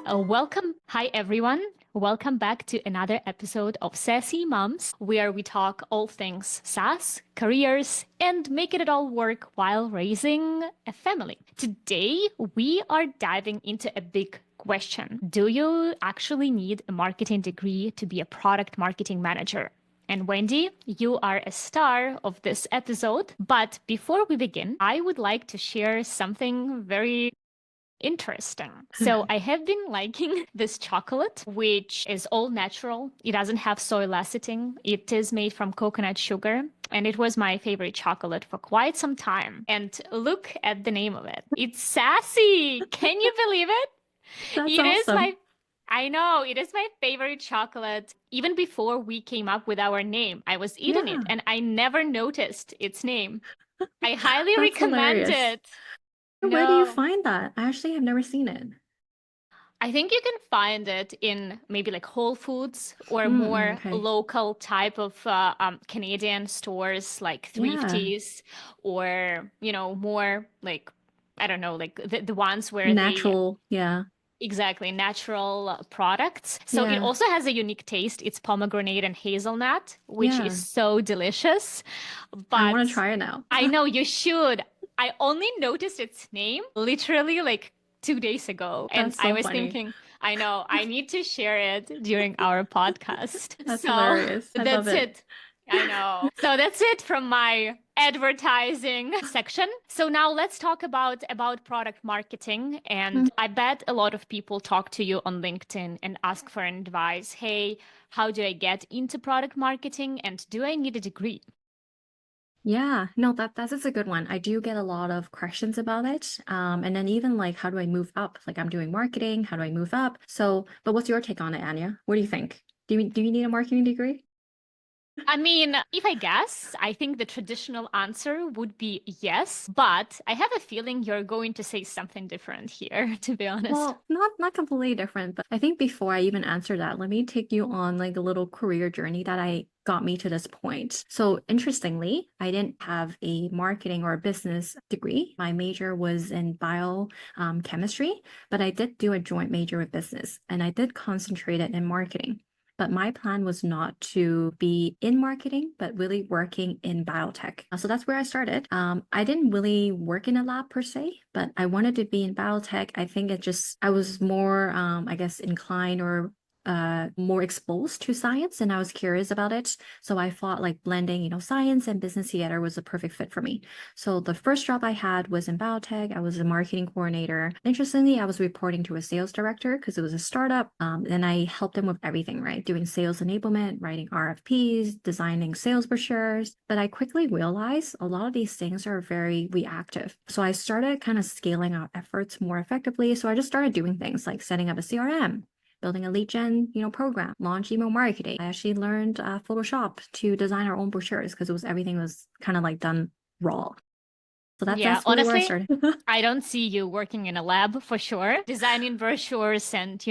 Hi everyone. Welcome back to another episode of Sassy Moms, where we talk all things SaaS, careers, and making it all work while raising a family. Today, we are diving into a big question. Do you actually need a marketing degree to be a product marketing manager? And Wendy, you are a star of this episode. But before we begin, I would like to share something very interesting. So I have been liking this chocolate, which is all natural. It doesn't have soy lecithin. It is made from coconut sugar. And it was my favorite chocolate for quite some time. And look at the name of it. It's Sassy. Can you believe it? That's It is awesome. I know, it is my favorite chocolate. Even before we came up with our name, I was eating it Yeah, and I never noticed its name. I highly that's recommend hilarious. it. Where do you No. find that? I actually have never seen it. I think you can find it in maybe like Whole Foods or more Okay. local type of Canadian stores like Yeah, Thrifties or, more like, I don't know, like the ones where they natural. Yeah, exactly natural products. So it yeah, also has a unique taste. It's pomegranate and hazelnut, which is yeah. so delicious. I want to But try it now. I know you should. I only noticed its name literally like 2 days ago. And That's I so was funny. thinking, I know, I need to share it during our podcast. That's So hilarious. I love that's it. it. I know. So that's it from my advertising section. So now let's talk about product marketing. Mm. And I bet a lot of people talk to you on LinkedIn and ask for advice. Hey, how do I get into product marketing? And do I need a degree? Yeah, no, that's a good one. I do get a lot of questions about it. And then even like, how do I move up? Like I'm doing marketing. How do I move up? So, but what's your take on it, Anya? What do you think? Do you need a marketing degree? I mean, if I guess, I think the traditional answer would be yes, but I have a feeling you're going to say something different here, to be honest. Well, not completely different, but I think before I even answer that, let me take you on like a little career journey that I got me to this point. So interestingly, I didn't have a marketing or a business degree. My major was in biochemistry, but I did do a joint major with business and I did concentrate it in marketing. But my plan was not to be in marketing, but really working in biotech. So that's where I started. I didn't really work in a lab per se, but I wanted to be in biotech. I think I was more, I guess, inclined or more exposed to science and I was curious about it. So I thought like blending, science and business together was a perfect fit for me. So the first job I had was in biotech. I was a marketing coordinator. Interestingly, I was reporting to a sales director because it was a startup. And I helped them with everything, right? Doing sales enablement, writing RFPs, designing sales brochures. But I quickly realized a lot of these things are very reactive. So I started kind of scaling our efforts more effectively. So I just started doing things like setting up a CRM, building a lead gen, program, launch email marketing. I actually learned Photoshop to design our own brochures because everything was kind of like done raw. So Yeah, that's really where I honestly, started. I don't see you working in a lab for sure, designing brochures and,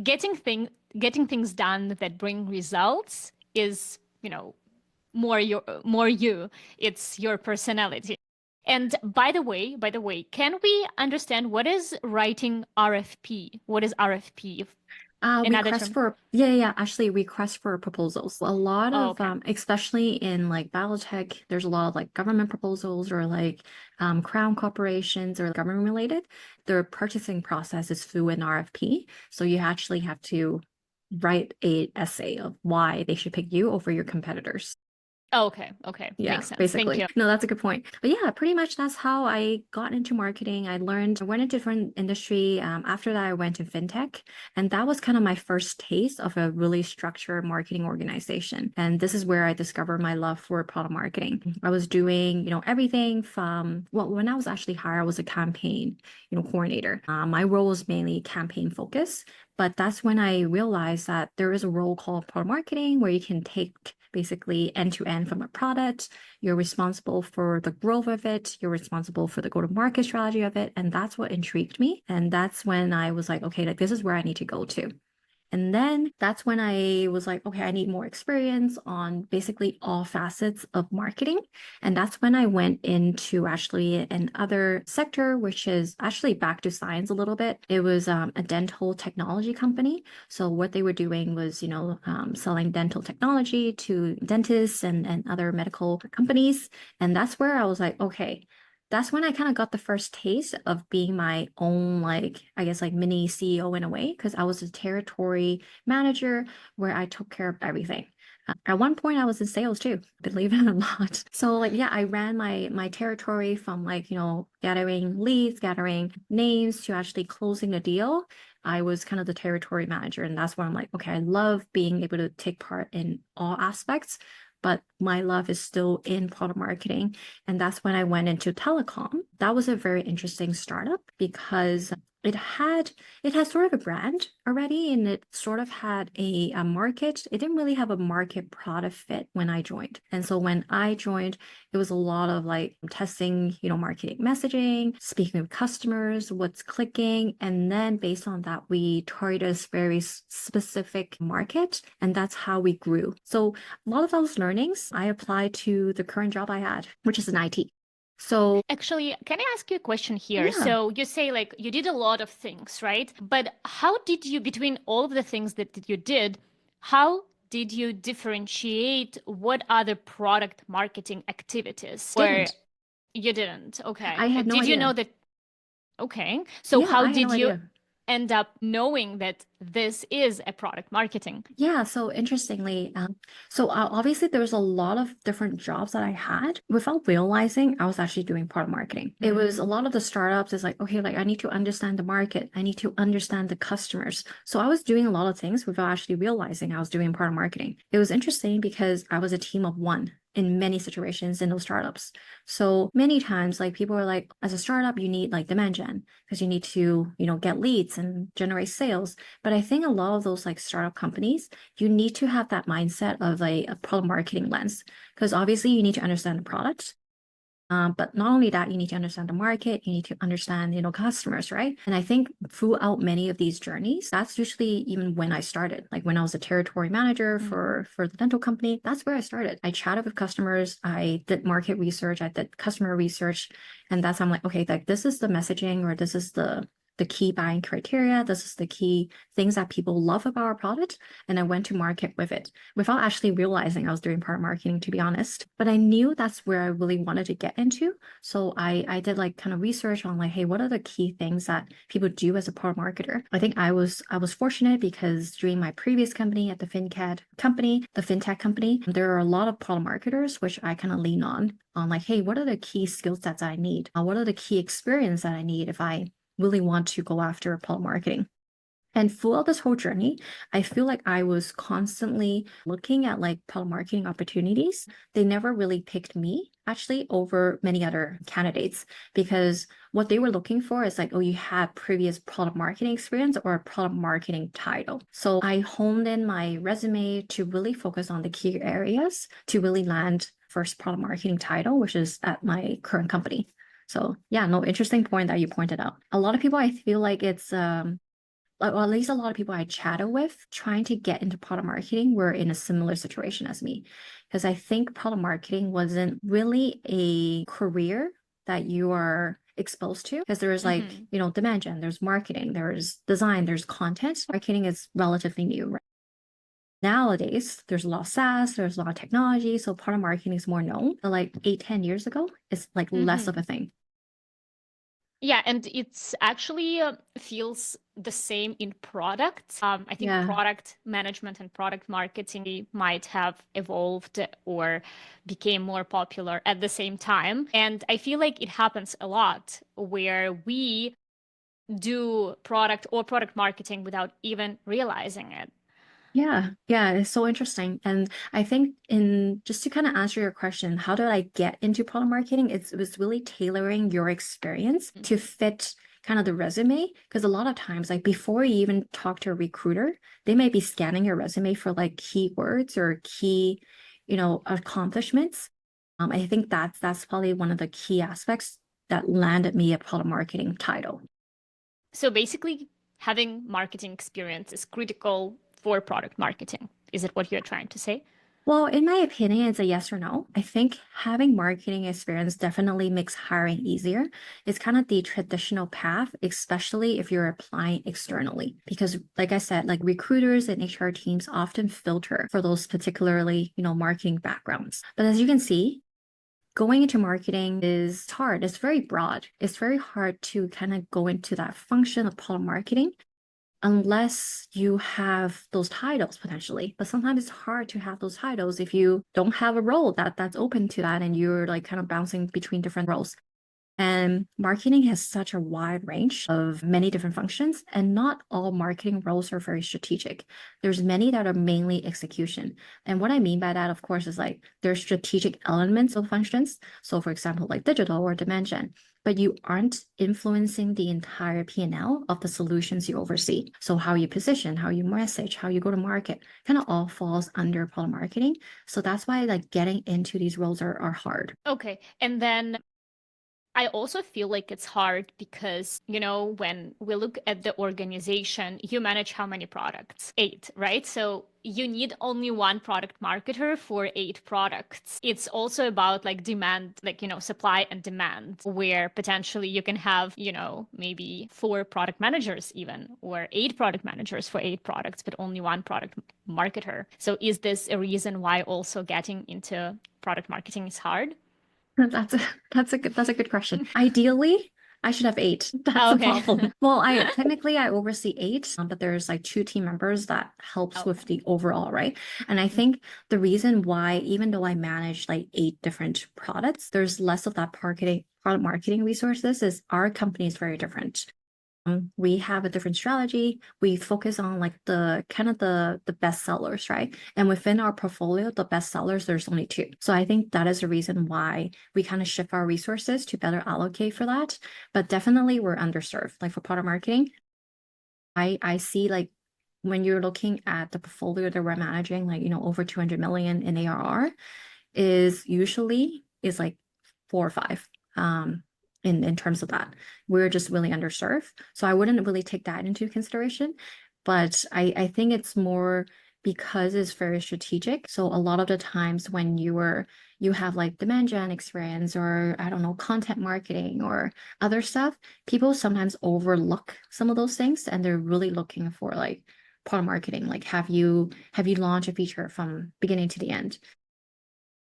getting thing getting things done that bring results is, more you. It's your personality. And by the way, can we understand what is writing RFP? What is RFP? Another Request term. for yeah, actually request for proposals. A lot Oh, of okay. especially in like biotech, there's a lot of like government proposals or like crown corporations or government related. Their purchasing process is through an RFP. So you actually have to write a essay of why they should pick you over your competitors. Oh, okay. Okay. Yeah, Makes sense. Thank basically. you. No, that's a good point. But yeah, pretty much that's how I got into marketing. I went into different industry. After that, I went to fintech, and that was kind of my first taste of a really structured marketing organization. And this is where I discovered my love for product marketing. I was doing, everything from well, when I was actually hired, I was a campaign, coordinator. My role was mainly campaign focused. But that's when I realized that there is a role called product marketing where you can take basically end to end from a product. You're responsible for the growth of it. You're responsible for the go-to-market strategy of it. And that's what intrigued me. And that's when I was like, okay, like this is where I need to go to. And then that's when I was like, okay, I need more experience on basically all facets of marketing. And that's when I went into actually another sector, which is actually back to science a little bit. It was a dental technology company. So what they were doing was, selling dental technology to dentists and other medical companies. And that's where I was like, okay, that's when I kind of got the first taste of being my own, like, I guess, like mini CEO in a way, because I was a territory manager where I took care of everything. At one point, I was in sales too, believe it or not. So, like, yeah, I ran my territory from like, gathering leads, gathering names to actually closing the deal. I was kind of the territory manager, and that's where I'm like, okay, I love being able to take part in all aspects, but my love is still in product marketing. And that's when I went into telecom. That was a very interesting startup because it had sort of a brand already, and it sort of had a market. It didn't really have a market product fit when I joined. And so when I joined, it was a lot of like testing, marketing messaging, speaking with customers, what's clicking. And then based on that, we targeted a very specific market. And that's how we grew. So a lot of those learnings I applied to the current job I had, which is in IT. So Actually, can I ask you a question here? yeah, So you say like you did a lot of things, right? But how did you, between all of the things that you did, how did you differentiate what other product marketing activities where didn't. you didn't? Okay. I had no Did you know idea. that? Okay. So Yeah, how I had no did you idea. end up knowing that this is a product marketing? Yeah, so interestingly, obviously there was a lot of different jobs that I had without realizing I was actually doing product marketing. It was a lot of the startups is like, okay, like I need to understand the market. I need to understand the customers. So I was doing a lot of things without actually realizing I was doing product marketing. It was interesting because I was a team of one in many situations in those startups. So many times, like people are like, as a startup, you need like demand gen because you need to, get leads and generate sales. But I think a lot of those like startup companies, you need to have that mindset of a product marketing lens because obviously you need to understand the product. But not only that, you need to understand the market, you need to understand, customers, right? And I think throughout many of these journeys, that's usually even when I started, like when I was a territory manager for the dental company, that's where I started. I chatted with customers, I did market research, I did customer research, and that's how I'm like, okay, like this is the messaging or this is the key buying criteria. This is the key things that people love about our product. And I went to market with it without actually realizing I was doing product marketing, to be honest. But I knew that's where I really wanted to get into. So I did like kind of research on like, hey, what are the key things that people do as a product marketer? I think I was fortunate because during my previous company at the fintech company, there are a lot of product marketers, which I kind of lean on like, hey, what are the key skill sets I need? What are the key experience that I need if I really want to go after product marketing? And throughout this whole journey, I feel like I was constantly looking at like product marketing opportunities. They never really picked me actually over many other candidates because what they were looking for is like, oh, you have previous product marketing experience or a product marketing title. So I honed in my resume to really focus on the key areas to really land first product marketing title, which is at my current company. So yeah, no, interesting point that you pointed out. A lot of people, I feel like it's or at least a lot of people I chatted with trying to get into product marketing were in a similar situation as me. Because I think product marketing wasn't really a career that you are exposed to. Because there's like, demand gen, there's marketing, there's design, there's content. Marketing is relatively new, right? Nowadays, there's a lot of SaaS, there's a lot of technology. So product marketing is more known. But like 8, 10 years ago, it's like less of a thing. Yeah, and it's actually feels the same in product. I think Yeah. product management and product marketing might have evolved or became more popular at the same time. And I feel like it happens a lot where we do product or product marketing without even realizing it. Yeah, it's so interesting. And I think in just to kind of answer your question, how did I get into product marketing? It was really tailoring your experience to fit kind of the resume. Because a lot of times, like before you even talk to a recruiter, they may be scanning your resume for like keywords or key, accomplishments. I think that's probably one of the key aspects that landed me a product marketing title. So basically, having marketing experience is critical for product marketing. Is it what you're trying to say? Well, in my opinion, it's a yes or no. I think having marketing experience definitely makes hiring easier. It's kind of the traditional path, especially if you're applying externally. Because like I said, like recruiters and HR teams often filter for those particularly, marketing backgrounds. But as you can see, going into marketing is hard. It's very broad. It's very hard to kind of go into that function of product marketing unless you have those titles potentially. But sometimes it's hard to have those titles if you don't have a role that's open to that and you're like kind of bouncing between different roles. And marketing has such a wide range of many different functions, and not all marketing roles are very strategic. There's many that are mainly execution. And what I mean by that, of course, is like there's strategic elements of functions. So for example, like digital or demand gen, but you aren't influencing the entire P&L of the solutions you oversee. So how you position, how you message, how you go to market, kind of all falls under product marketing. So that's why like getting into these roles are hard. Okay. And then I also feel like it's hard because, when we look at the organization, you manage how many products? 8, right? So you need only one product marketer for 8 products. It's also about like demand, like, supply and demand, where potentially you can have, maybe 4 product managers even, or 8 product managers for 8 products, but only one product marketer. So is this a reason why also getting into product marketing is hard? That's a good question. Ideally, I should have 8. That's the Okay. problem. Well, I technically I oversee 8, but there's like 2 team members that helps with Okay. the overall, right? And I think the reason why, even though I manage like 8 different products, there's less of that product marketing resources is our company is very different. We have a different strategy. We focus on like the kind of the best sellers, right? And within our portfolio, the best sellers, there's only 2. So I think that is the reason why we kind of shift our resources to better allocate for that. But definitely we're underserved. Like for product marketing, I see like when you're looking at the portfolio that we're managing, like, over 200 million in ARR is usually is like 4 or 5. In terms of that. We're just really underserved. So I wouldn't really take that into consideration. But I think it's more because it's very strategic. So a lot of the times when you have like demand gen experience or I don't know, content marketing or other stuff, people sometimes overlook some of those things and they're really looking for like product marketing. Like have you launched a feature from beginning to the end?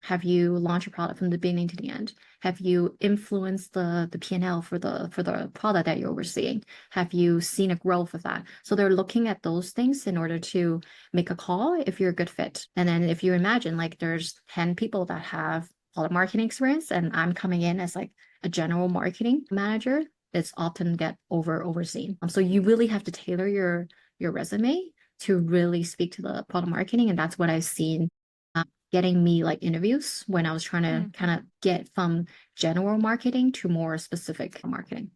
Have you launched a product from the beginning to the end? Have you influenced the P&L for the product that you're overseeing? Have you seen a growth of that? So they're looking at those things in order to make a call if you're a good fit. And then if you imagine like there's 10 people that have product marketing experience and I'm coming in as like a general marketing manager, it's often get overseen. So you really have to tailor your resume to really speak to the product marketing. And that's what I've seen getting me like interviews when I was trying to kind of get from general marketing to more specific marketing.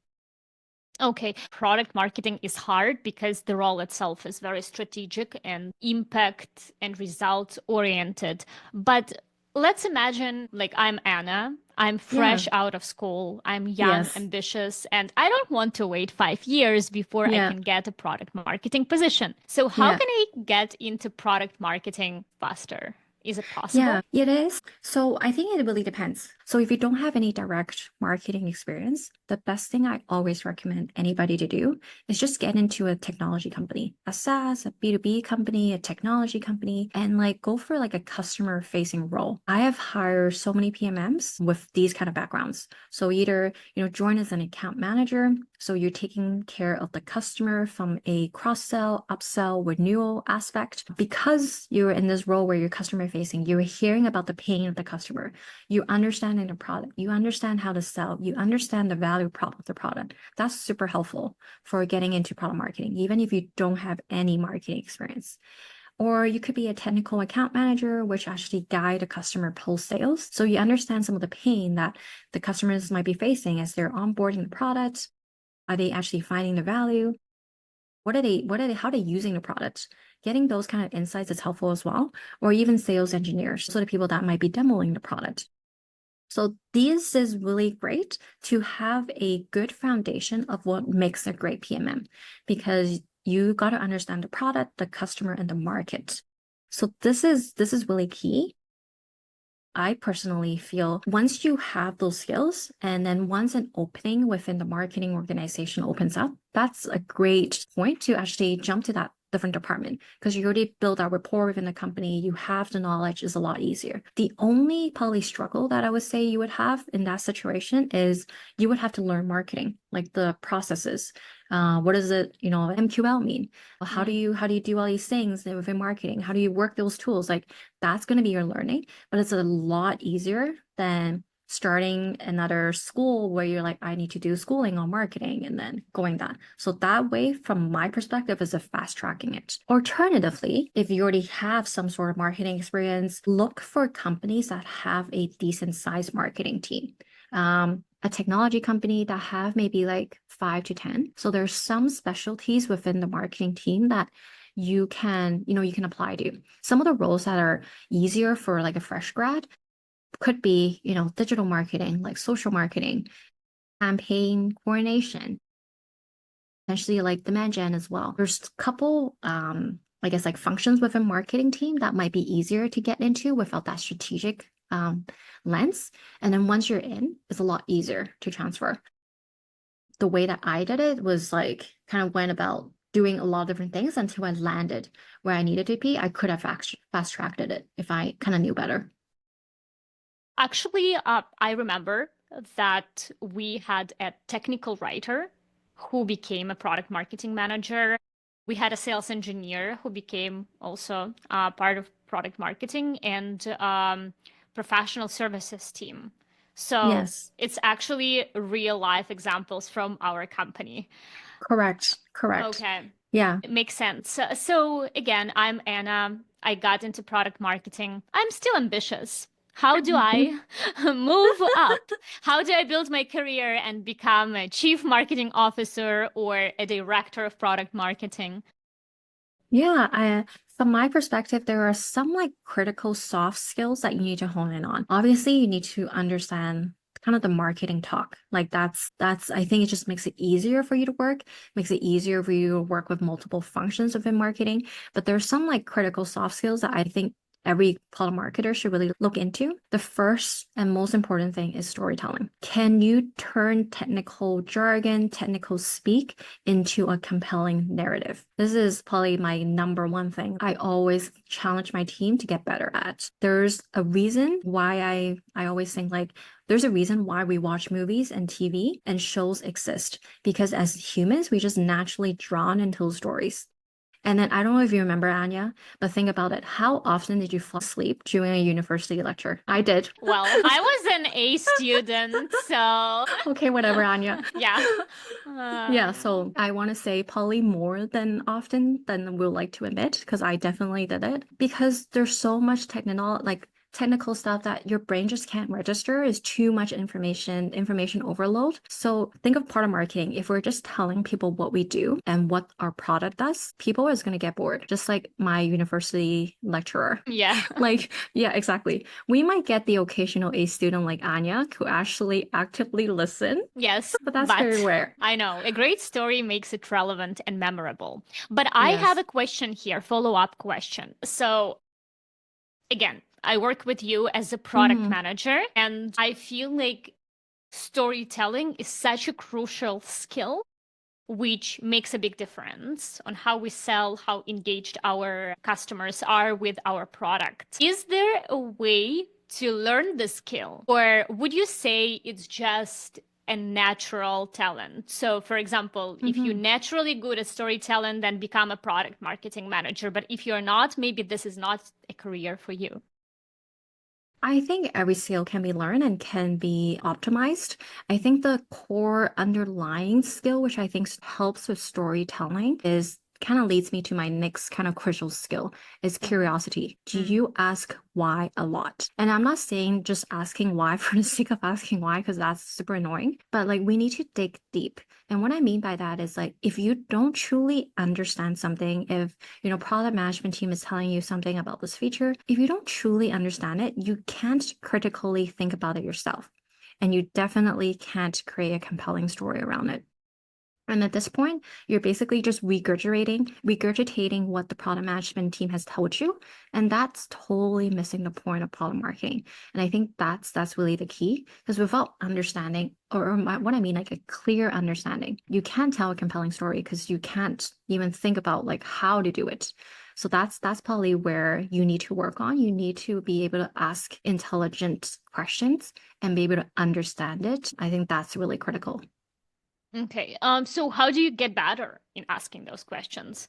Okay, product marketing is hard because the role itself is very strategic and impact and results oriented. But let's imagine like I'm Anna. I'm Yeah. fresh out of school. I'm young, Yes. ambitious, and I don't want to wait 5 years before I Yeah. can get a product marketing position. So how Yeah. can I get into product marketing faster? Is it Yeah, possible? it is. So I think it really depends. So if you don't have any direct marketing experience, the best thing I always recommend anybody to do is just get into a technology company, a SaaS, a B2B company, a technology company, and like go for like a customer facing role. I have hired so many PMMs with these kind of backgrounds. So either, join as an account manager. So you're taking care of the customer from a cross-sell, upsell, renewal aspect. Because you're in this role where you're customer facing, you're hearing about the pain of the customer. You understand the product. You understand how to sell. You understand the value prop of the product. That's super helpful for getting into product marketing, even if you don't have any marketing experience. Or you could be a technical account manager, which actually guide a customer post sales. So you understand some of the pain that the customers might be facing as they're onboarding the product. Are they actually finding the value? How are they using the product? Getting those kind of insights is helpful as well. Or even sales engineers, so the people that might be demoing the product. So this is really great to have a good foundation of what makes a great PMM, because You got to understand the product, the customer, and the market. So this is really key. I personally feel once you have those skills, and then once an opening within the marketing organization opens up, that's a great point to actually jump to that different department because you already built that rapport within the company. You have the knowledge, is a lot easier. The only probably struggle that I would say you would have in that situation is you would have to learn marketing, like the processes. What does it, MQL mean? How do you do all these things within marketing? How do you work those tools? Like that's going to be your learning, but it's a lot easier than starting another school where you're like, I need to do schooling on marketing and then going that. So that way, from my perspective, is a fast tracking it. Alternatively, if you already have some sort of marketing experience, look for companies that have a decent sized marketing team. A technology company that have maybe like 5 to 10. So there's some specialties within the marketing team that you can apply to. Some of the roles that are easier for like a fresh grad could be, digital marketing, like social marketing, campaign coordination, potentially like demand gen as well. There's a couple, I guess like functions within marketing team that might be easier to get into without that strategic lens. And then once you're in, it's a lot easier to transfer. The way that I did it was like kind of went about doing a lot of different things until I landed where I needed to be. I could have fast tracked it if I kind of knew better. Actually, I remember that we had a technical writer who became a product marketing manager. We had a sales engineer who became also part of product marketing and professional services team. So Yes, it's actually real life examples from our company. correct. Okay. Yeah. It makes sense. So again, I'm Anna. I got into product marketing. I'm still ambitious. How do I move up? How do I build my career and become a chief marketing officer or a director of product marketing? Yeah, from my perspective, there are some like critical soft skills that you need to hone in on. Obviously, you need to understand kind of the marketing talk. Like that's I think it just makes it easier for you to work, makes it easier for you to work with multiple functions within marketing. But there's some like critical soft skills that I think every product marketer should really look into. The first and most important thing is storytelling. Can you turn technical jargon, technical speak into a compelling narrative? This is probably my number one thing I always challenge my team to get better at. There's a reason why I always think like there's a reason why we watch movies and TV and shows exist because as humans, we just naturally drawn into stories. And then I don't know if you remember, Anya, but think about it. How often did you fall asleep during a university lecture? I did. Well, I was an A student, so Okay, whatever, Anya. yeah. Yeah, so I want to say probably more than often than we'll like to admit, because I definitely did it. Because there's so much technical stuff that your brain just can't register is too much information overload. So think of part of marketing. If we're just telling people what we do and what our product does, people is going to get bored, just like my university lecturer. Yeah. Like, yeah, exactly. We might get the occasional A student like Anya who actually actively listen, Yes, but that's very but rare. I know a great story makes it relevant and memorable. But I have Yes. a question here, follow-up question. So again, I work with you as a product Hmm. manager, and I feel like storytelling is such a crucial skill, which makes a big difference on how we sell, how engaged our customers are with our product. Is there a way to learn the skill? Or would you say it's just a natural talent? So, for example, if you're Hmm. naturally good at storytelling, then become a product marketing manager. But if you're not, maybe this is not a career for you. I think every skill can be learned and can be optimized. I think the core underlying skill, which I think helps with storytelling, is kind of leads me to my next kind of crucial skill is curiosity. Do Mm. you ask why a lot? And I'm not saying just asking why for the sake of asking why, because that's super annoying, but like we need to dig deep. And what I mean by that is like if you don't truly understand something, if product management team is telling you something about this feature, if you don't truly understand it, you can't critically think about it yourself. And you definitely can't create a compelling story around it. And at this point, you're basically just regurgitating what the product management team has told you. And that's totally missing the point of product marketing. And I think that's really the key. Because without understanding, what I mean, like a clear understanding, you can't tell a compelling story because you can't even think about like how to do it. So that's probably where you need to work on. You need to be able to ask intelligent questions and be able to understand it. I think that's really critical. Okay. So how do you get better in asking those questions?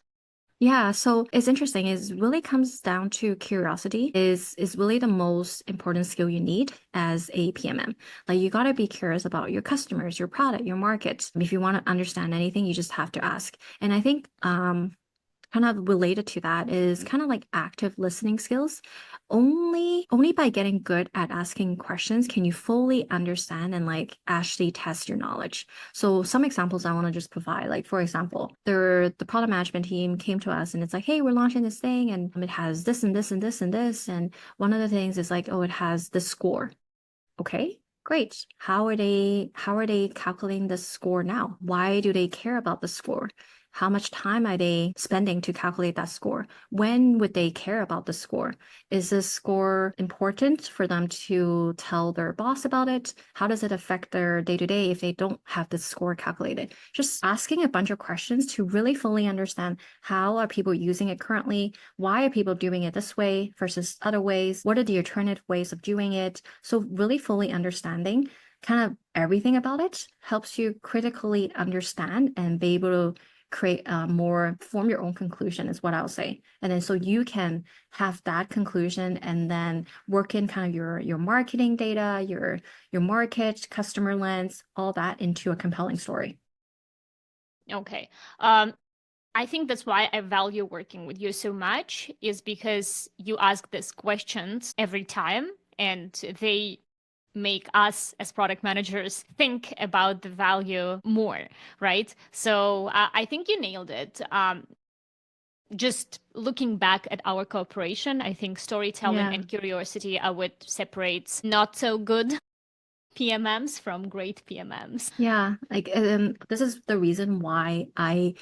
Yeah, so it's interesting. It really comes down to curiosity is really the most important skill you need as a PMM. Like you got to be curious about your customers, your product, your market. If you want to understand anything, you just have to ask. And I think kind of related to that is kind of like active listening skills. Only by getting good at asking questions can you fully understand and like actually test your knowledge. So some examples I want to just provide, like for example, the product management team came to us and it's like, hey, we're launching this thing and it has this and this and this and this. And one of the things is like, oh, it has this score. Okay, great. How are they calculating the score now? Why do they care about the score? How much time are they spending to calculate that score? When would they care about the score? Is this score important for them to tell their boss about it? How does it affect their day-to-day if they don't have the score calculated? Just asking a bunch of questions to really fully understand how are people using it currently? Why are people doing it this way versus other ways? What are the alternative ways of doing it? So really fully understanding kind of everything about it helps you critically understand and be able to create form your own conclusion is what I'll say. And then so you can have that conclusion and then work in kind of your marketing data, your market, customer lens, all that into a compelling story. Okay. I think that's why I value working with you so much is because you ask these questions every time and they make us as product managers think about the value more, right? So I think you nailed it. Just looking back at our cooperation, I think storytelling Yeah. and curiosity, I would separate not so good PMMs from great PMMs. Yeah, like this is the reason why I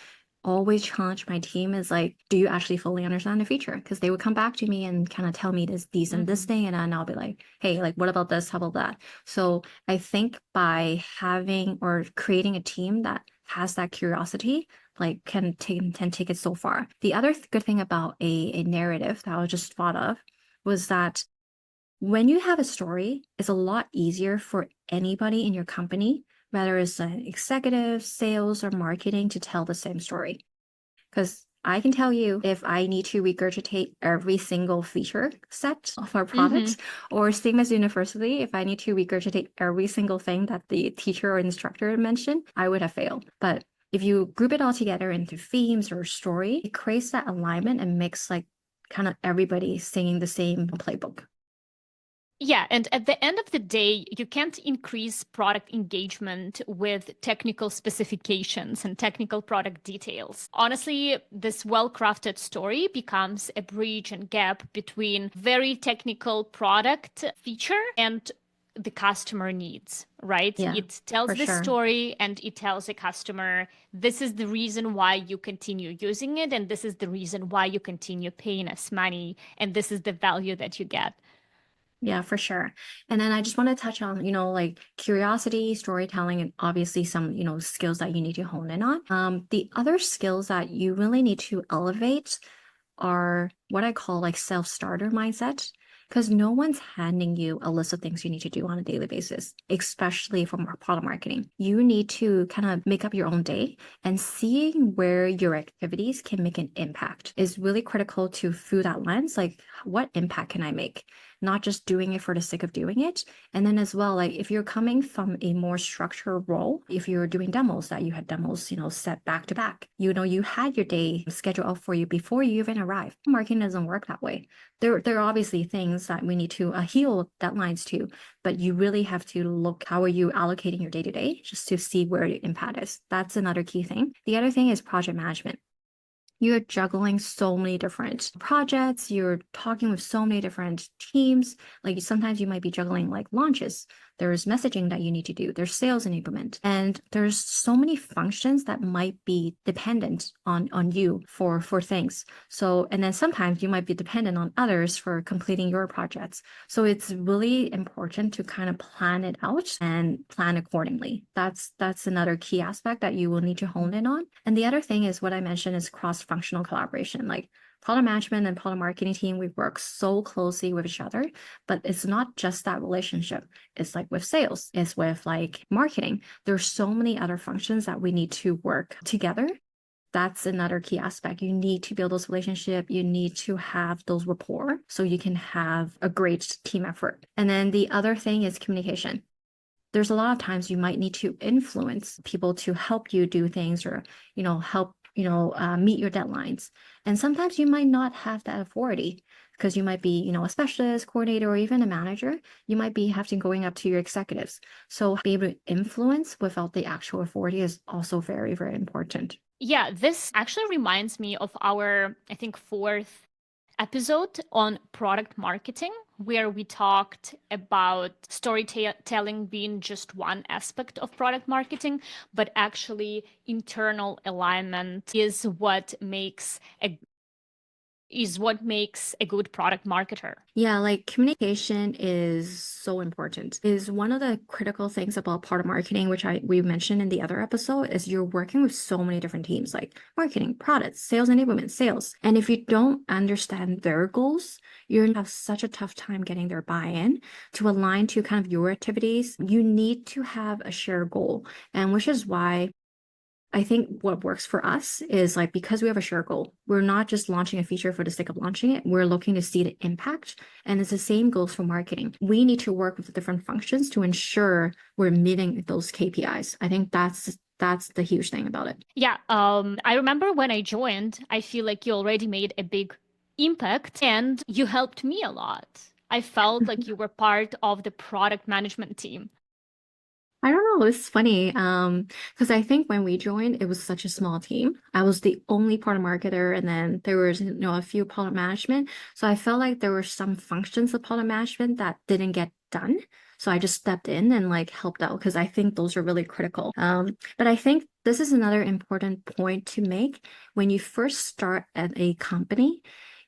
always challenge my team is like, do you actually fully understand the feature? Because they would come back to me and kind of tell me these and this Mhm. thing, and then I'll be like, hey, like what about this? How about that? So I think by having or creating a team that has that curiosity, like can take it so far. The other good thing about a narrative that I just thought of was that when you have a story, it's a lot easier for anybody in your company, whether it's an executive, sales, or marketing, to tell the same story. Because I can tell you if I need to regurgitate every single feature set of our Mhm. product, or same as university, if I need to regurgitate every single thing that the teacher or instructor mentioned, I would have failed. But if you group it all together into themes or story, it creates that alignment and makes like kind of everybody singing the same playbook. Yeah, and at the end of the day, you can't increase product engagement with technical specifications and technical product details. Honestly, this well-crafted story becomes a bridge and gap between very technical product feature and the customer needs, right? Yeah, It tells for the sure. story and it tells a customer, this is the reason why you continue using it, and this is the reason why you continue paying us money, and this is the value that you get. Yeah, for sure. And then I just want to touch on, like curiosity, storytelling, and obviously some, skills that you need to hone in on. The other skills that you really need to elevate are what I call like self-starter mindset. Because no one's handing you a list of things you need to do on a daily basis, especially from product marketing. You need to kind of make up your own day, and seeing where your activities can make an impact is really critical to through that lens. Like, what impact can I make? Not just doing it for the sake of doing it. And then as well, like if you're coming from a more structured role, if you're doing demos, that you had demos, set back to back, you had your day scheduled out for you before you even arrive. Marketing doesn't work that way. There are obviously things that we need to heal deadlines to, but you really have to look how are you allocating your day to day just to see where the impact is. That's another key thing. The other thing is project management. You're juggling so many different projects. You're talking with so many different teams. Like sometimes you might be juggling like launches. there's messaging that you need to do, there's sales enablement, and there's so many functions that might be dependent on you for things. So, and then sometimes you might be dependent on others for completing your projects. So it's really important to kind of plan it out and plan accordingly. That's another key aspect that you will need to hone in on. And the other thing is what I mentioned is cross-functional collaboration. Like product management and product marketing team, we work so closely with each other, but it's not just that relationship. It's like with sales, it's with like marketing. There's so many other functions that we need to work together. That's another key aspect. You need to build those relationships. You need to have those rapport so you can have a great team effort. And then the other thing is communication. There's a lot of times you might need to influence people to help you do things or, help, meet your deadlines. And sometimes you might not have that authority because you might be, a specialist, coordinator, or even a manager. You might be having going up to your executives. So be able to influence without the actual authority is also very, very important. Yeah, this actually reminds me of our, I think, fourth episode on product marketing, where we talked about storytelling being just one aspect of product marketing, but actually internal alignment is what makes a good product marketer. Yeah, like communication is so important. Is one of the critical things about part of marketing, which we mentioned in the other episode, is you're working with so many different teams like marketing, products, sales enablement, sales. And if you don't understand their goals, you're gonna have such a tough time getting their buy-in to align to kind of your activities. You need to have a shared goal, and which is why I think what works for us is like because we have a shared goal, we're not just launching a feature for the sake of launching it. We're looking to see the impact. And it's the same goes for marketing. We need to work with the different functions to ensure we're meeting those KPIs. I think that's the huge thing about it. Yeah, I remember when I joined, I feel like you already made a big impact and you helped me a lot. I felt like you were part of the product management team. I don't know. It's funny. Because I think when we joined, it was such a small team. I was the only product marketer, and then there was, a few product management. So I felt like there were some functions of product management that didn't get done. So I just stepped in and like helped out because I think those are really critical. But I think this is another important point to make when you first start at a company.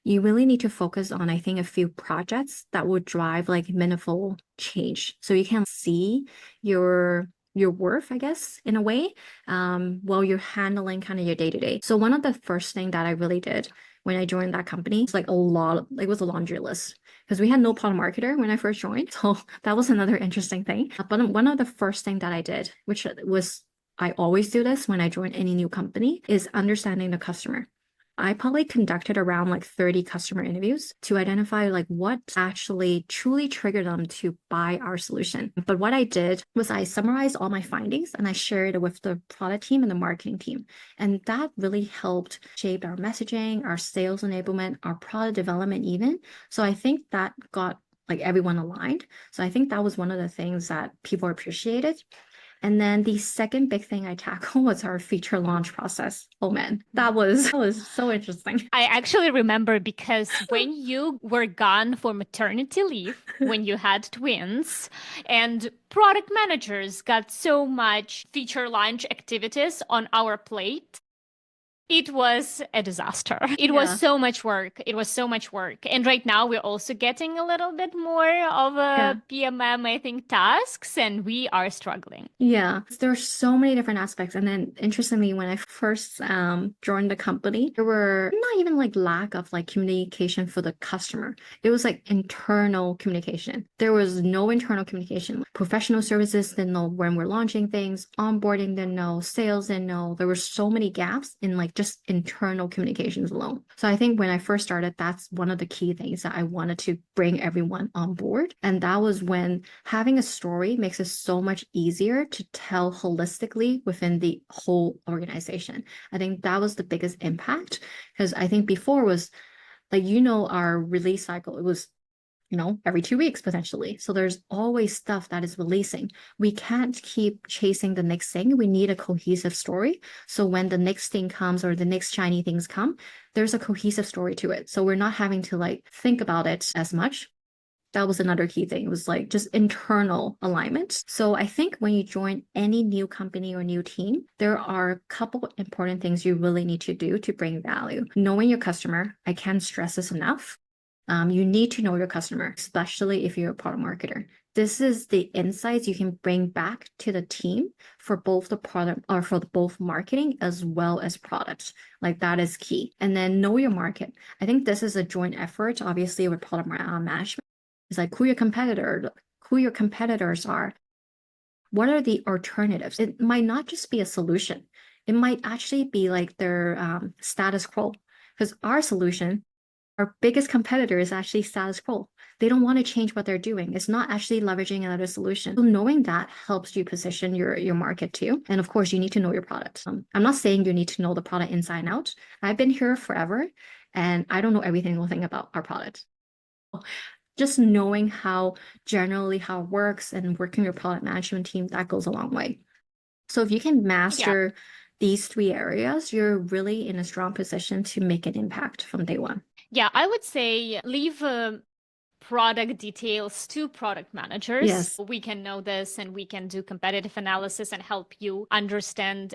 You really need to focus on, I think, a few projects that will drive like meaningful change. So you can see your worth, I guess, in a way, while you're handling kind of your day-to-day. So one of the first thing that I really did when I joined that company was like it was a laundry list because we had no product marketer when I first joined. So that was another interesting thing. But one of the first thing that I did, which was I always do this when I join any new company, is understanding the customer. I probably conducted around like 30 customer interviews to identify like what actually truly triggered them to buy our solution. But what I did was I summarized all my findings and I shared it with the product team and the marketing team. And that really helped shape our messaging, our sales enablement, our product development even. So I think that got like everyone aligned. So I think that was one of the things that people appreciated. And then the second big thing I tackled was our feature launch process. Oh man, that was so interesting. I actually remember because when you were gone for maternity leave, when you had twins, and product managers got so much feature launch activities on our plate, it was a disaster. It was Yeah. so much work. It was so much work. And right now we're also getting a little bit more of Yeah. a PMM, I think, tasks, and we are struggling. Yeah, there are so many different aspects. And then interestingly, when I first joined the company, there were not even like lack of like communication for the customer. It was like internal communication. There was no internal communication. Professional services didn't know when we're launching things, onboarding didn't know, sales didn't know. There were so many gaps in like just internal communications alone. So I think when I first started, that's one of the key things that I wanted to bring everyone on board. And that was when having a story makes it so much easier to tell holistically within the whole organization. I think that was the biggest impact because I think before was like, our release cycle, it was every 2 weeks potentially. So there's always stuff that is releasing. We can't keep chasing the next thing. We need a cohesive story. So when the next thing comes or the next shiny things come, there's a cohesive story to it. So we're not having to like think about it as much. That was another key thing. It was like just internal alignment. So I think when you join any new company or new team, there are a couple important things you really need to do to bring value. Knowing your customer, I can't stress this enough. You need to know your customer, especially if you're a product marketer. This is the insights you can bring back to the team for both the product or for both marketing as well as products. Like that is key. And then know your market. I think this is a joint effort, obviously, with product management. It's like who your competitors are. What are the alternatives? It might not just be a solution. It might actually be like their status quo. Because our biggest competitor is actually status quo. They don't want to change what they're doing. It's not actually leveraging another solution. So knowing that helps you position your market too. And of course, you need to know your product. I'm not saying you need to know the product inside and out. I've been here forever, and I don't know every single thing about our product. Just knowing how it works and working your product management team, that goes a long way. So if you can Yeah. master these three areas, you're really in a strong position to make an impact from day one. Yeah, I would say leave product details to product managers. Yes. We can know this and we can do competitive analysis and help you understand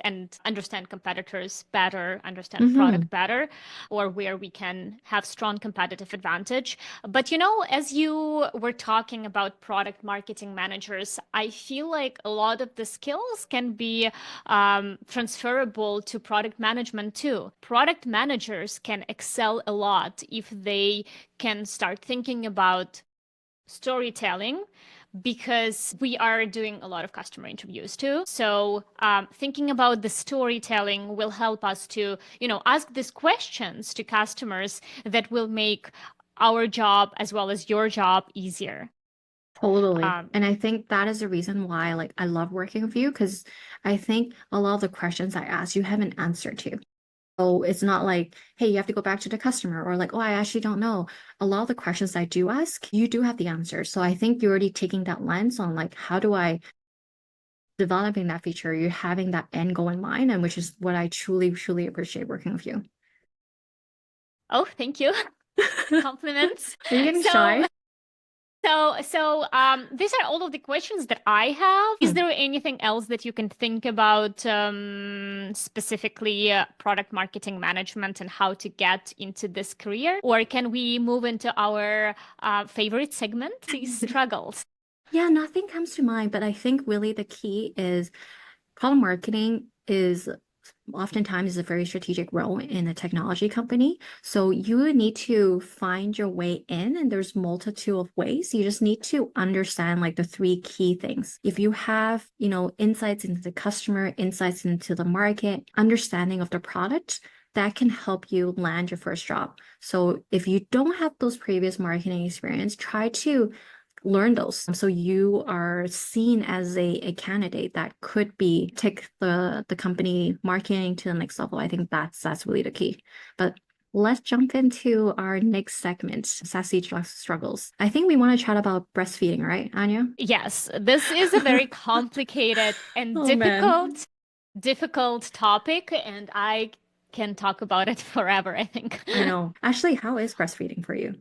competitors better, understand product better, or where we can have strong competitive advantage. But as you were talking about product marketing managers, I feel like a lot of the skills can be transferable to product management too. Product managers can excel a lot if they can start thinking about storytelling, because we are doing a lot of customer interviews too. So thinking about the storytelling will help us to, ask these questions to customers that will make our job as well as your job easier. Totally. And I think that is the reason why like I love working with you, because I think a lot of the questions I ask you have an answer to. So it's not like, hey, you have to go back to the customer, or like, oh, I actually don't know. A lot of the questions I do ask, you do have the answer. So I think you're already taking that lens on like, how do I developing that feature? You're having that end goal in mind, and which is what I truly, truly appreciate working with you. Oh, thank you. Compliments. Are you getting So shy? These are all of the questions that I have. Is there anything else that you can think about, specifically product marketing management and how to get into this career? Or can we move into our favorite segment, SaaSy Struggles? Yeah, nothing comes to mind, but I think really the key is product marketing is oftentimes a very strategic role in a technology company. So you need to find your way in, and there's multitude of ways. You just need to understand like the three key things. If you have, insights into the customer, insights into the market, understanding of the product, that can help you land your first job. So if you don't have those previous marketing experience, try to learn those so you are seen as a candidate that could be take the company marketing to the next level. I think that's really the key. But let's jump into our next segment, Sassy Struggles. I think we want to chat about breastfeeding, right, Anya? Yes, this is a very complicated and Oh man. difficult topic, and I can talk about it forever, I think. I know. Actually, how is breastfeeding for you?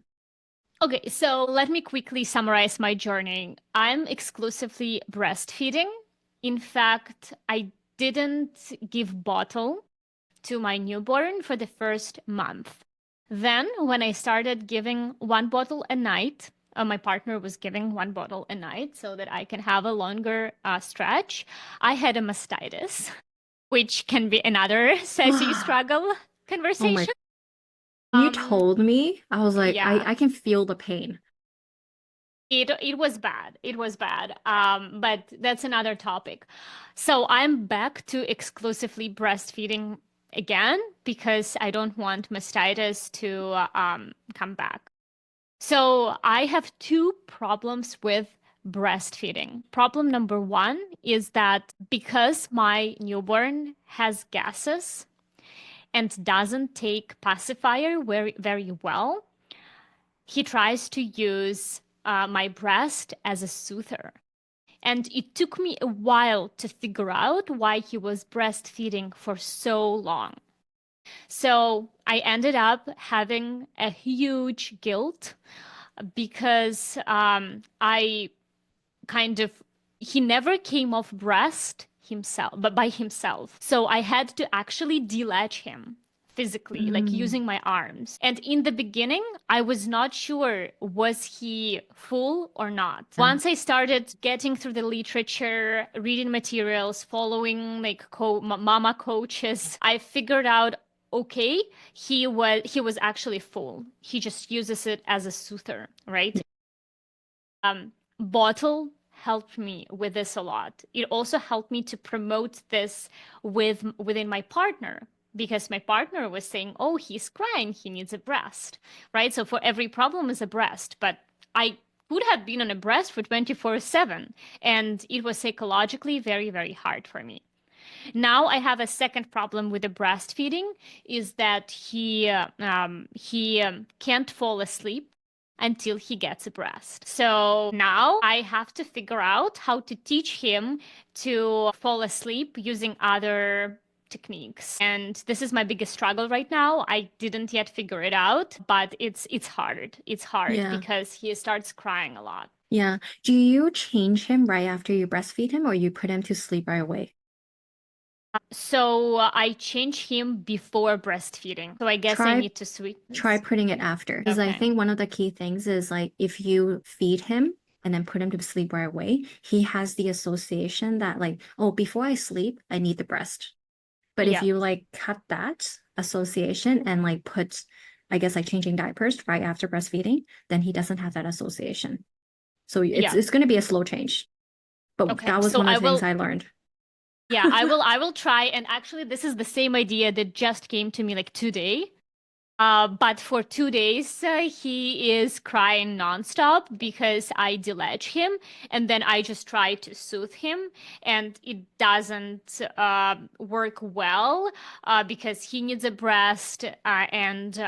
Okay, so let me quickly summarize my journey. I'm exclusively breastfeeding. In fact, I didn't give bottle to my newborn for the first month. Then, when I started giving one bottle a night, my partner was giving one bottle a night so that I can have a longer stretch. I had a mastitis, which can be another sassy struggle Oh my, conversation. you Um, told me, I was like, yeah, I can feel the pain. it was bad. It was bad. But that's another topic. So I'm back to exclusively breastfeeding again because I don't want mastitis to come back. So I have two problems with breastfeeding. Problem number one is that because my newborn has gases and doesn't take pacifier very, very well, he tries to use my breast as a soother. And it took me a while to figure out why he was breastfeeding for so long. So I ended up having a huge guilt because I kind of, he never came off breast himself, but by himself. So I had to actually delatch him physically, like Mm. using my arms. And in the beginning, I was not sure was he full or not. Yeah. Once I started getting through the literature, reading materials, following like mama coaches, I figured out okay, he was actually full. He just uses it as a soother, right? Bottle helped me with this a lot. It also helped me to promote this within my partner because my partner was saying, "Oh, he's crying, he needs a breast." Right? So for every problem is a breast, but I could have been on a breast for 24/7 and it was psychologically very, very hard for me. Now I have a second problem with the breastfeeding is that he can't fall asleep until he gets a breast. So now I have to figure out how to teach him to fall asleep using other techniques. And this is my biggest struggle right now. I didn't yet figure it out, but it's hard. It's hard Yeah. because he starts crying a lot. Yeah. Do you change him right after you breastfeed him or you put him to sleep right away? So I change him before breastfeeding. So I guess I Try need to switch try this. putting it after. Because I Okay. think one of the key things is like if you feed him and then put him to sleep right away, he has the association that like, oh, before I sleep, I need the breast. But if Yeah. you like cut that association and like put, I guess like changing diapers right after breastfeeding, then he doesn't have that association. So it's Yeah. it's going to be a slow change. But Okay. that was So one of I the things will, I learned. yeah, I will try. And actually, this is the same idea that just came to me like today. But for 2 days, he is crying nonstop because I deledge him, and then I just try to soothe him, and it doesn't work well because he needs a breast. And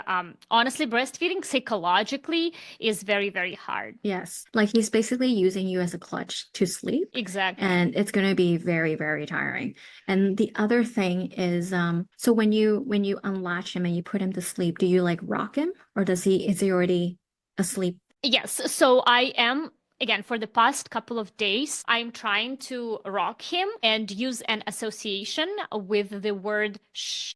honestly, breastfeeding psychologically is very, very hard. Yes. Like he's basically using you as a clutch to sleep. Exactly. And it's going to be very, very tiring. And the other thing is, so when you unlatch him and you put him to sleep, do you like rock him or is he already asleep? Yes. So I am. Again, for the past couple of days, I'm trying to rock him and use an association with the word sh.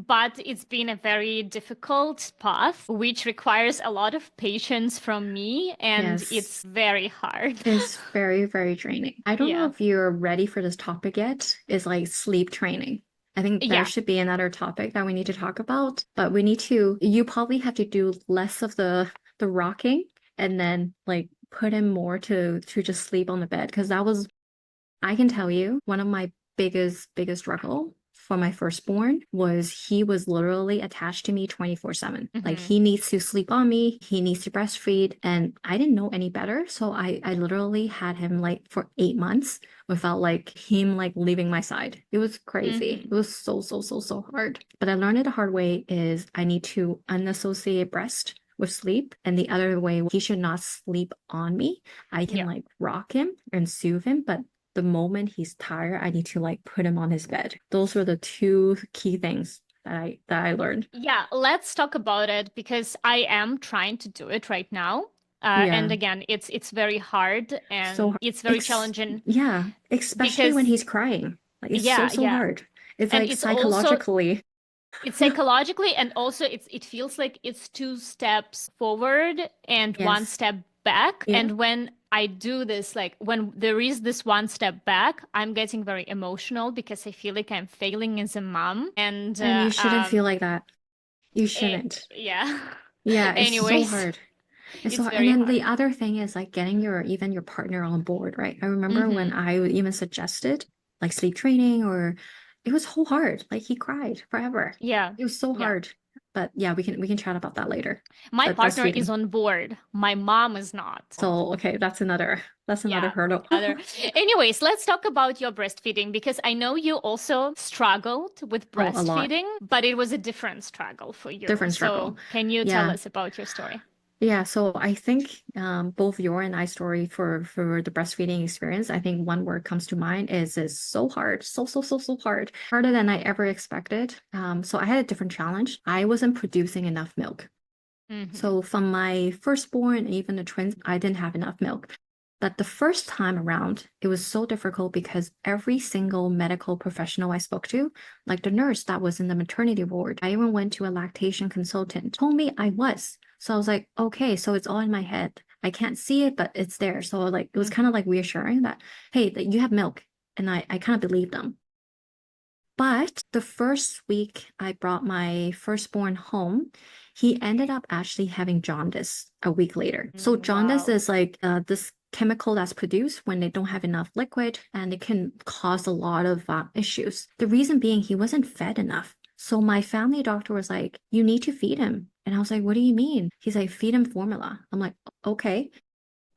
But it's been a very difficult path, which requires a lot of patience from me, and Yes. it's very hard. It's very, very draining. I don't know Yeah. if you're ready for this topic yet. Is like sleep training. I think there Yeah. should be another topic that we need to talk about, but you probably have to do less of the rocking and then like put him more to just sleep on the bed because that was I can tell you one of my biggest struggle for my firstborn was he was literally attached to me 24/7. Like Hmm. he needs to sleep on me, he needs to breastfeed, and I didn't know any better. So I literally had him like for 8 months without like him like leaving my side. It was crazy. It Hmm. was so hard. But I learned it the hard way is I need to unassociate breast with sleep. And the other way, he should not sleep on me. I can Yeah. like rock him and soothe him, but the moment he's tired, I need to like put him on his bed. Those were the two key things that I learned. Yeah. Let's talk about it because I am trying to do it right now. And Yeah. again, it's very hard So and hard. it's very challenging Yeah, especially when because he's crying. Like it's so yeah, so yeah. hard. It's And like psychologically. it's psychologically and also it feels like it's two steps forward and one Yes. step back. Yeah. And when I do this, like when there is this one step back, I'm getting very emotional because I feel like I'm failing as a mom. And And you shouldn't feel like that. You eh, shouldn't. yeah. Yeah, it's so Anyways, hard. It's so it's hard. And very then the hard. other thing is like getting your partner on board, right? I remember when Hmm. I even suggested like sleep training or it was so hard. Like he cried forever. Yeah. It was so Yeah. hard. But yeah, we can chat about that later. My But partner is breastfeeding. on board. My mom is not. So okay, that's another Yeah. hurdle. Other. Anyways, let's talk about your breastfeeding because I know you also struggled with Oh, a lot. breastfeeding, but it was a different struggle for you. Different struggle. So, can you tell Yeah. us about your story? Yeah, so I think both your and I story for the breastfeeding experience, I think one word comes to mind is so hard, so hard, harder than I ever expected. So I had a different challenge. I wasn't producing enough milk. Mm-hmm. So from my firstborn, even the twins, I didn't have enough milk. But the first time around, it was so difficult because every single medical professional I spoke to, like the nurse that was in the maternity ward, I even went to a lactation consultant, told me I was. So I was like, okay, so it's all in my head. I can't see it, but it's there. So like it was kind of like reassuring that, hey, that you have milk. And I kind of believed them. But the first week I brought my firstborn home, he ended up actually having jaundice a week later. So jaundice Wow. is like this chemical that's produced when they don't have enough liquid, and it can cause a lot of issues. The reason being he wasn't fed enough. So my family doctor was like, you need to feed him. And I was like, what do you mean? He's like, feed him formula. I'm like, okay.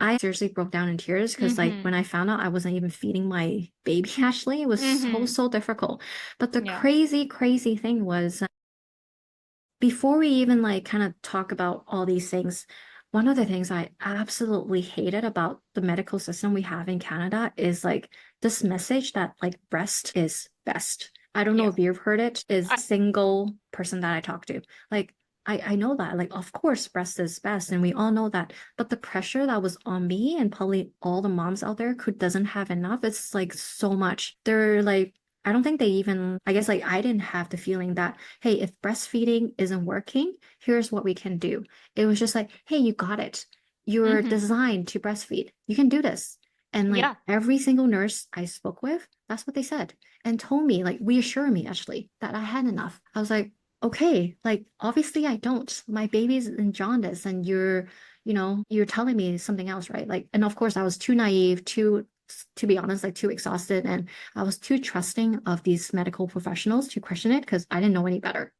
I seriously broke down in tears because like Mm-hmm. when I found out I wasn't even feeding my baby Ashley, it was so, Mm-hmm. so difficult. But the Yeah. crazy, crazy thing was before we even like kind of talk about all these things, one of the things I absolutely hated about the medical system we have in Canada is like this message that like breast is best. I don't know Yeah. if you've heard it, is I, single person that I talk to. Like I know that, like, of course, breast is best, and we all know that. But the pressure that was on me and probably all the moms out there who doesn't have enough, it's like so much. They're like, I don't think they even, I guess, like, I didn't have the feeling that, hey, if breastfeeding isn't working, here's what we can do. It was just like, hey, you got it. You're mm-hmm. designed to breastfeed. You can do this. And like Yeah. every single nurse I spoke with, that's what they said and told me, like, reassure me actually that I had enough. I was like, okay, like, obviously I don't. My baby's in jaundice, and you're telling me something else, right? Like, and of course, I was too naive, to be honest, like too exhausted, and I was too trusting of these medical professionals to question it because I didn't know any better.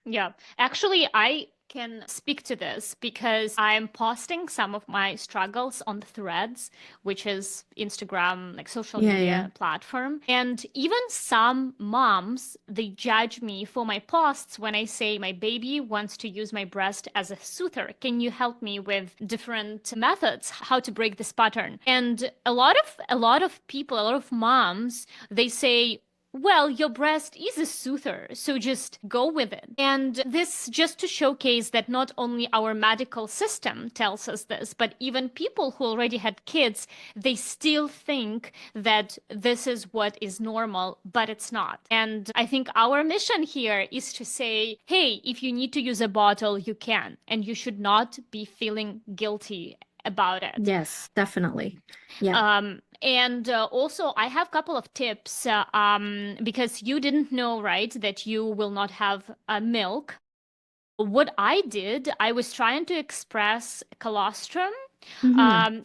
Yeah, actually, I can speak to this because I'm posting some of my struggles on Threads, which is Instagram, like social Yeah, yeah. media platform. And even some moms, they judge me for my posts when I say my baby wants to use my breast as a soother. Can you help me with different methods how to break this pattern? And a lot of people, a lot of moms, they say, well, your breast is a soother, so just go with it. And this just to showcase that not only our medical system tells us this, but even people who already had kids, they still think that this is what is normal, but it's not. And I think our mission here is to say, hey, if you need to use a bottle, you can, and you should not be feeling guilty about it. Yes, definitely. Yeah. And also, I have a couple of tips because you didn't know, right, that you will not have milk. What I did, I was trying to express colostrum Hmm.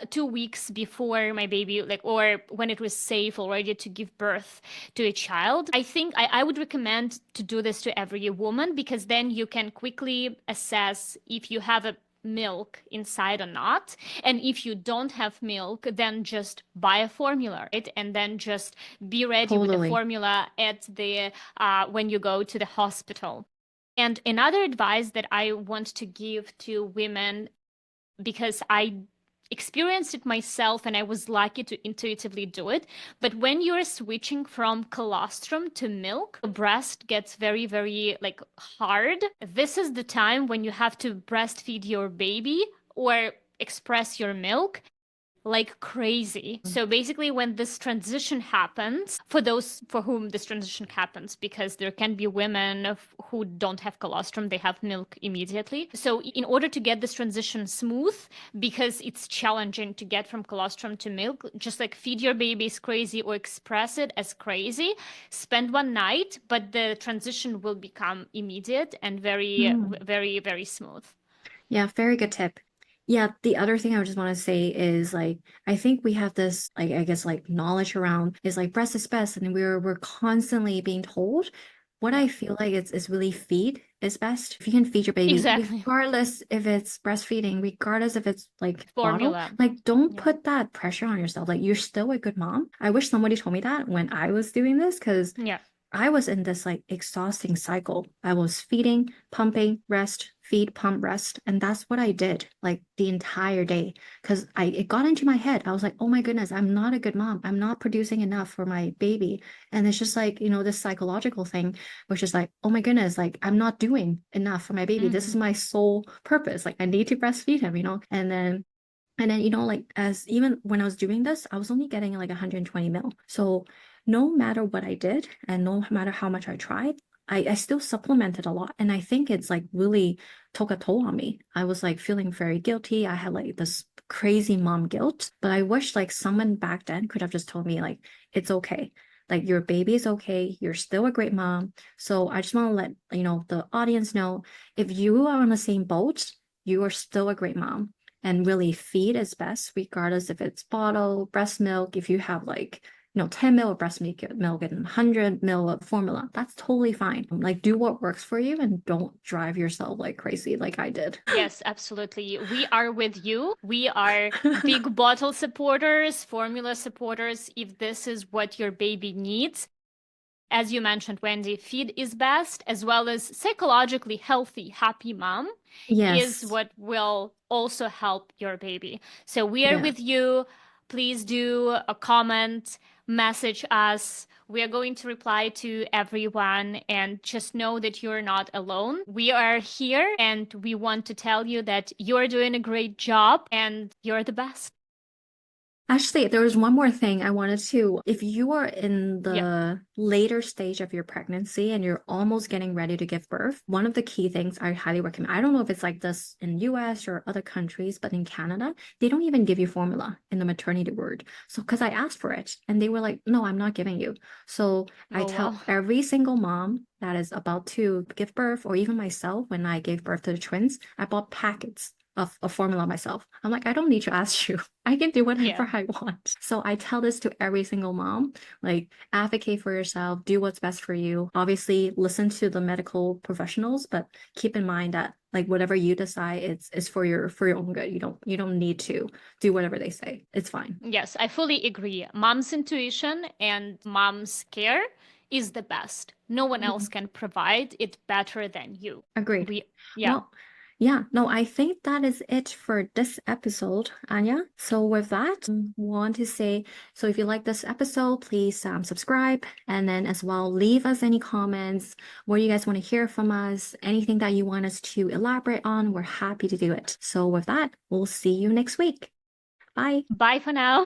2 weeks before my baby, like, or when it was safe already to give birth to a child. I think I would recommend to do this to every woman because then you can quickly assess if you have a milk inside or not. And if you don't have milk, then just buy a formula, right? And then just be ready with the Totally. formula at the when you go to the hospital. And another advice that I want to give to women, because I experienced it myself and I was lucky to intuitively do it. But when you're switching from colostrum to milk, the breast gets very, very like hard. This is the time when you have to breastfeed your baby or express your milk like crazy. So basically, when this transition happens, for those for whom this transition happens, because there can be women who don't have colostrum, they have milk immediately. So, in order to get this transition smooth, because it's challenging to get from colostrum to milk, just like feed your baby as crazy or express it as crazy, spend one night, but the transition will become immediate and very, Mm. very, very smooth. Yeah, very good tip. Yeah, the other thing I just want to say is like I think we have this like I guess like knowledge around is like breast is best, and we're constantly being told. What Yeah, I feel like it's really feed is best. If you can feed your baby, exactly. regardless if it's breastfeeding, regardless if it's like bottle, Formula. like don't Yeah. put that pressure on yourself. Like you're still a good mom. I wish somebody told me that when I was doing this because Yeah. I was in this like exhausting cycle. I was feeding, pumping, rest, feed, pump, rest. And that's what I did like the entire day. Cause it got into my head. I was like, oh my goodness, I'm not a good mom. I'm not producing enough for my baby. And it's just like, this psychological thing, which is like, oh my goodness, like I'm not doing enough for my baby. This is Mm-hmm. my sole purpose. Like I need to breastfeed him. And then, like as even when I was doing this, I was only getting like 120 mil. So no matter what I did and no matter how much I tried, I still supplemented a lot. And I think it's like really took a toll on me. I was like feeling very guilty. I had like this crazy mom guilt, but I wish like someone back then could have just told me like, it's okay. Like your baby is okay. You're still a great mom. So I just want to let, the audience know if you are on the same boat, you are still a great mom and really feed is best, regardless if it's bottle, breast milk, if you have like, 10 mil of breast milk and 100 mil of formula, that's totally fine. Like do what works for you and don't drive yourself like crazy like I did. Yes, absolutely. We are with you. We are big bottle supporters, formula supporters, if this is what your baby needs. As you mentioned, Wendy, feed is best, as well as psychologically healthy, happy mom is Yes. what will also help your baby. So we are Yeah. with you. Please do a comment, message us. We are going to reply to everyone and just know that you're not alone. We are here and we want to tell you that you're doing a great job and you're the best. Actually, there was one more thing I wanted to. If you are in Yeah. the later stage of your pregnancy and you're almost getting ready to give birth, one of the key things I highly recommend, I don't know if it's like this in US or other countries, but in Canada, they don't even give you formula in the maternity ward. So, because I asked for it and they were like, no, I'm not giving you. So I Oh, tell wow. every single mom that is about to give birth, or even myself, when I gave birth to the twins, I bought packets of formula myself. I'm like, I don't need to ask you. I can do Yeah. whatever I want. So I tell this to every single mom, like advocate for yourself, do what's best for you. Obviously, listen to the medical professionals, but keep in mind that like whatever you decide it's for your own good. You don't need to do whatever they say. It's fine. Yes, I fully agree. Mom's intuition and mom's care is the best. No one else Mhm. can provide it better than you. Agreed. We, yeah. Well, yeah, no, I think that is it for this episode, Anya. So with that, want to say, so if you like this episode, please subscribe and then as well leave us any comments. What do you guys want to hear from us? Anything that you want us to elaborate on, we're happy to do it. So with that, we'll see you next week. Bye. Bye for now.